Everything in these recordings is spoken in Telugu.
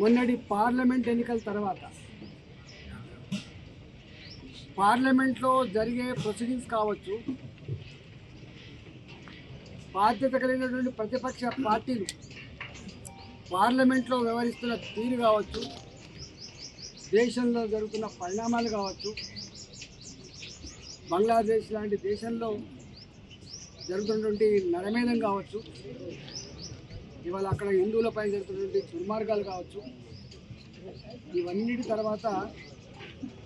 మొన్నటి పార్లమెంట్ ఎన్నికల తర్వాత పార్లమెంట్లో జరిగే ప్రొసీడింగ్స్ కావచ్చు, బాధ్యత కలిగినటువంటి ప్రతిపక్ష పార్టీలు పార్లమెంట్లో వ్యవహరిస్తున్న తీరు కావచ్చు, దేశంలో జరుగుతున్న పరిణామాలు కావచ్చు, బంగ్లాదేశ్ లాంటి దేశంలో జరుగుతున్నటువంటి నరమేధం కావచ్చు, ఇవాళ అక్కడ హిందువులపై జరుగుతున్నటువంటి దుర్మార్గాలు కావచ్చు, ఇవన్నిటి తర్వాత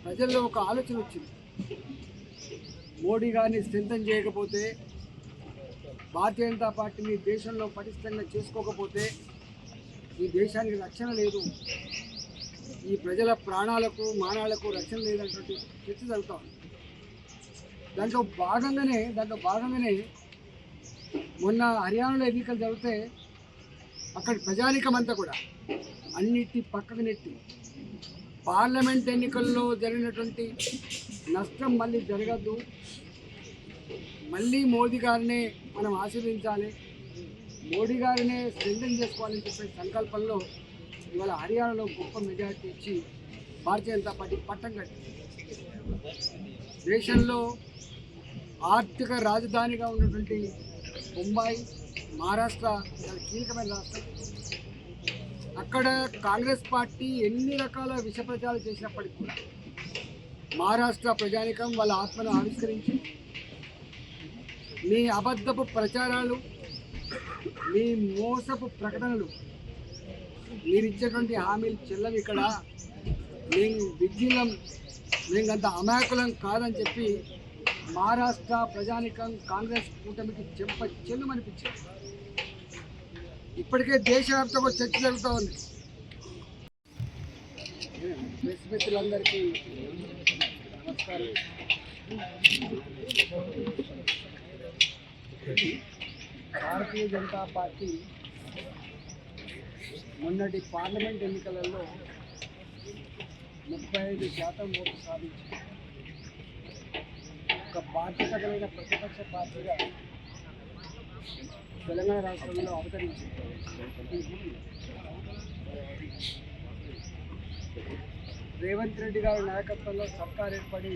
ప్రజల్లో ఒక ఆలోచన వచ్చింది. మోడీ గారిని స్ట్రెంథన్ చేయకపోతే, భారతీయ జనతా పార్టీని దేశంలో పటిష్టంగా చేసుకోకపోతే ఈ దేశానికి రక్షణ లేదు, ఈ ప్రజల ప్రాణాలకు మానాలకు రక్షణ లేదన్నటువంటి చర్చ జరుగుతూ ఉంది. దాంట్లో భాగంగానే మొన్న హర్యానాలో ఎన్నికలు జరిగితే అక్కడి ప్రజానీకం అంతా కూడా అన్నిటి పక్కకు నెట్టి పార్లమెంట్ ఎన్నికల్లో జరిగినటువంటి నష్టం మళ్ళీ జరగద్దు, మళ్ళీ మోదీ గారినే మనం ఆశీర్వదించాలి, మోడీ గారినే స్ట్రెంథన్ చేసుకోవాలని చెప్పే సంకల్పంలో ఇవాళ హర్యానాలో గొప్ప మెజారిటీ ఇచ్చి భారతీయ జనతా పార్టీ పట్టం కట్టింది. దేశంలో ఆర్థిక రాజధానిగా ఉన్నటువంటి ముంబాయి, మహారాష్ట్ర చాలా కీలకమైన రాష్ట్రం. అక్కడ కాంగ్రెస్ పార్టీ ఎన్ని రకాల విష ప్రచారాలు చేసినప్పటికీ కూడా మహారాష్ట్ర ప్రజానికం వాళ్ళ ఆత్మను ఆవిష్కరించి, మీ అబద్ధపు ప్రచారాలు, మీ మోసపు ప్రకటనలు, మీరు ఇచ్చేటువంటి హామీలు చెల్లవి, ఇక్కడ మేము విజ్ఞులం, మేము అంత అమాయకులం కాదని చెప్పి మహారాష్ట్ర ప్రజానికం కాంగ్రెస్ కూటమికి చెల్లుమనిపించింది. ఇప్పటికే దేశవ్యాప్తంగా చర్చ జరుగుతూ ఉంది. ప్రెస్ మిత్రులందరికీ నమస్కారం. భారతీయ జనతా పార్టీ మొన్నటి పార్లమెంట్ ఎన్నికలలో 35% ఓటు సాధించి ఒక బాధ్యత కలిగిన ప్రతిపక్ష పార్టీగా తెలంగాణ రాష్ట్రంలో అవతరించింది. రేవంత్ రెడ్డి గారి నాయకత్వంలో సర్కార్ ఏర్పడి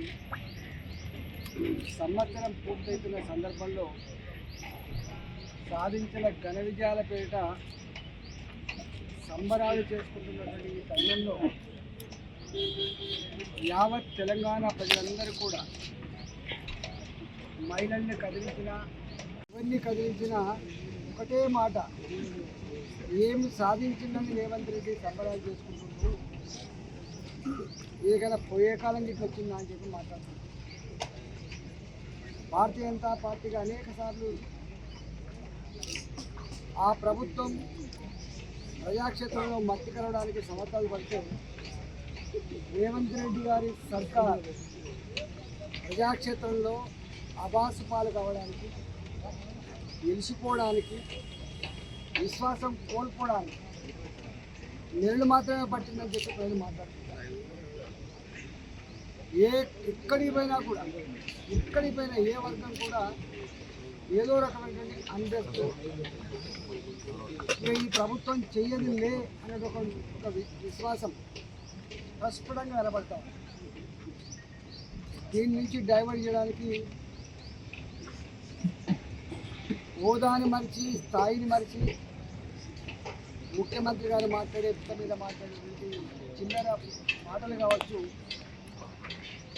సంవత్సరం పూర్తవుతున్న సందర్భంలో సాధించిన ఘన విజయాల పేరిట సంబరాలు చేసుకుంటున్నటువంటి ఈ తరుణంలో యావత్ తెలంగాణ ప్రజలందరూ కూడా మహిళల్ని కదిలించిన, ఎవరిని కదిలించిన ఒకటే మాట, ఏమి సాధించిందని రేవంత్ రెడ్డి సంబరాలు చేసుకుంటున్నారు, ఏదైనా పోయే కాలం గిట్ల వచ్చిందా అని చెప్పి మాట్లాడుతున్నారు. భారతీయ జనతా పార్టీగా అనేక సార్లు ఆ ప్రభుత్వం ప్రజాక్షేత్రంలో మట్టి కలవడానికి సంవత్సరాలు పడితే రేవంత్ రెడ్డి గారి సర్కార్ ప్రజాక్షేత్రంలో అబాసు పాలు కావడానికి, నిలిచిపోవడానికి, విశ్వాసం కోల్పోవడానికి నెలలు మాత్రమే పట్టిందని చెప్పి ప్రజలు మాట్లాడుతున్నారు. ఎక్కడికి పోయినా ఏ వర్గం కూడా ఏదో రకమైనటువంటి అండర్తో ఈ ప్రభుత్వం చెయ్యదు లే అనేది ఒక విశ్వాసం ప్రస్ఫుటంగా నిలబడతాం. దీని నుంచి డైవర్ట్ చేయడానికి హోదాని మరిచి, స్థాయిని మరిచి ముఖ్యమంత్రి గారు మీద మాట్లాడేటువంటి చిల్లర మాటలు కావచ్చు,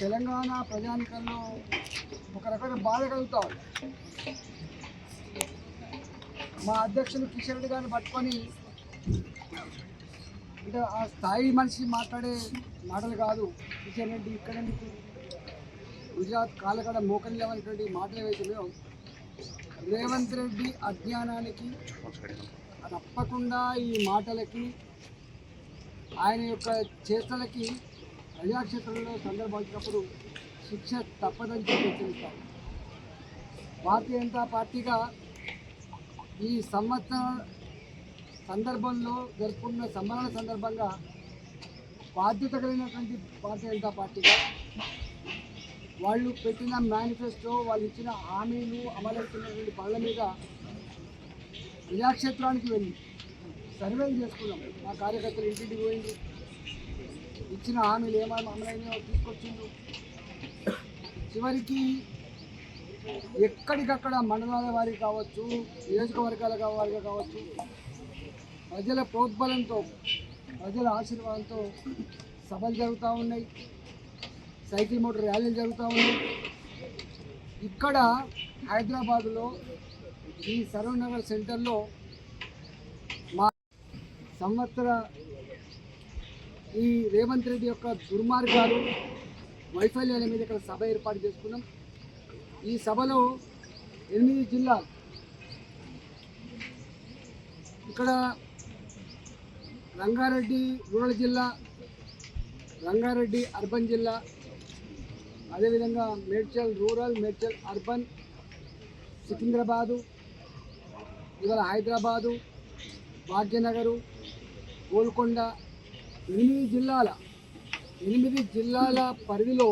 తెలంగాణ ప్రజానికంలో ఒక రకమైన బాధ కలుగుతా ఉంది. మా అధ్యక్షులు కిషన్ రెడ్డి గారిని పట్టుకొని, అంటే ఆ స్థాయి మనిషి మాట్లాడే మాటలు కాదు, కిషన్ రెడ్డి ఇక్కడ గుజరాత్ కాలకడ మోకని లేవనేటువంటి మాటలు వేసినాయో, రేవంత్ రెడ్డి అజ్ఞానానికి, తప్పకుండా ఈ మాటలకి, ఆయన యొక్క చేష్టలకి ప్రజాక్షేత్రంలో సందర్భించినప్పుడు శిక్ష తప్పదని చెప్పి హెచ్చరిస్తారు. భారతీయ జనతా పార్టీగా ఈ సందర్భంలో జరుపుకున్న సంబరాల సందర్భంగా బాధ్యత కలిగినటువంటి భారతీయ జనతా పార్టీగా వాళ్ళు పెట్టిన మేనిఫెస్టో, వాళ్ళు ఇచ్చిన హామీలు, అమలవుతున్నటువంటి పనుల మీద ప్రజాక్షేత్రానికి వెళ్ళి సర్వేలు చేసుకున్నాం. మా కార్యకర్తలు ఇంటింటికి పోయింది, ఇచ్చిన హామీలు ఏమైనా అమలైనాయో తీసుకొచ్చిండు. చివరికి ఎక్కడికక్కడ మండలాల వారికి కావచ్చు, నియోజకవర్గాల వారిగా కావచ్చు, ప్రజల ప్రోద్బలంతో, ప్రజల ఆశీర్వాదంతో సభలు జరుగుతూ ఉన్నాయి, సైకిల్ మోటార్ ర్యాలీలు జరుగుతూ ఉన్నాయి. ఇక్కడ హైదరాబాదులో ఈ సరూర్ నగర్ సెంటర్లో మా సంవత్సర ఈ రేవంత్ రెడ్డి యొక్క దుర్మార్గాలు, వైఫల్యాల మీద ఇక్కడ సభ ఏర్పాటు చేసుకున్నాం. ఈ సభలో 8 జిల్లాలు, ఇక్కడ రంగారెడ్డి రూరల్ జిల్లా, రంగారెడ్డి అర్బన్ జిల్లా, అదేవిధంగా మేడ్చల్ రూరల్, మేడ్చల్ అర్బన్, సికింద్రాబాదు, ఇవాళ హైదరాబాదు, భాగ్యనగరు, గోల్కొండ, 8 జిల్లాల పరిధిలో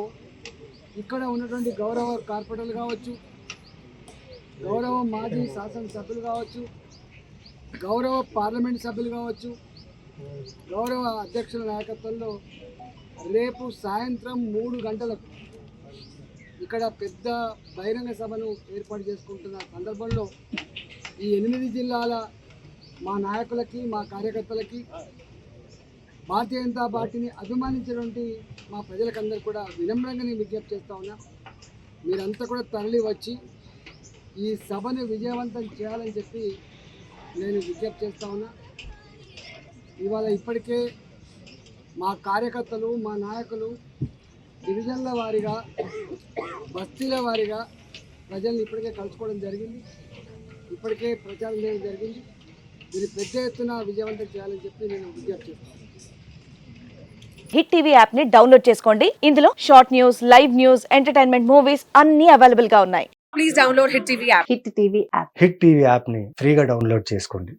ఇక్కడ ఉన్నటువంటి గౌరవ కార్పొరేటర్లు కావచ్చు, గౌరవ మాజీ శాసనసభ్యులు కావచ్చు, గౌరవ పార్లమెంట్ సభ్యులు కావచ్చు, గౌరవ అధ్యక్షుల నాయకత్వంలో రేపు సాయంత్రం 3 గంటలకు ఇక్కడ పెద్ద బహిరంగ సభను ఏర్పాటు చేసుకుంటున్న సందర్భంలో ఈ 8 జిల్లాల మా నాయకులకి, మా కార్యకర్తలకి, భారతీయ జనతా పార్టీని అభిమానించినటువంటి మా ప్రజలకందరూ కూడా వినమ్రంగా నేను విజ్ఞప్తి చేస్తూ ఉన్నా. మీరంతా కూడా తరలి వచ్చి ఈ సభను విజయవంతం చేయాలని చెప్పి నేను విజ్ఞప్తి చేస్తూ ఉన్నా. ఇవాళ ఇప్పటికే మా కార్యకర్తలు, మా నాయకులు డివిజన్ల వారీగా, బస్తీల వారీగా ప్రజల్ని ఇప్పటికే కలుసుకోవడం జరిగింది, ఇప్పటికే ప్రచారం చేయడం జరిగింది. దీన్ని పెద్ద ఎత్తున విజయవంతం చేయాలని చెప్పి నేను విజ్ఞప్తి చేస్తాను. హిట్ టీవీ యాప్ ని డౌన్లోడ్ చేసుకోండి. ఇందులో short news, live news, entertainment movies అన్ని అవైలబుల్ గా ఉన్నాయి. Please download hit TV app. Hit TV app ని ఫ్రీగా డౌన్లోడ్ చేసుకోండి.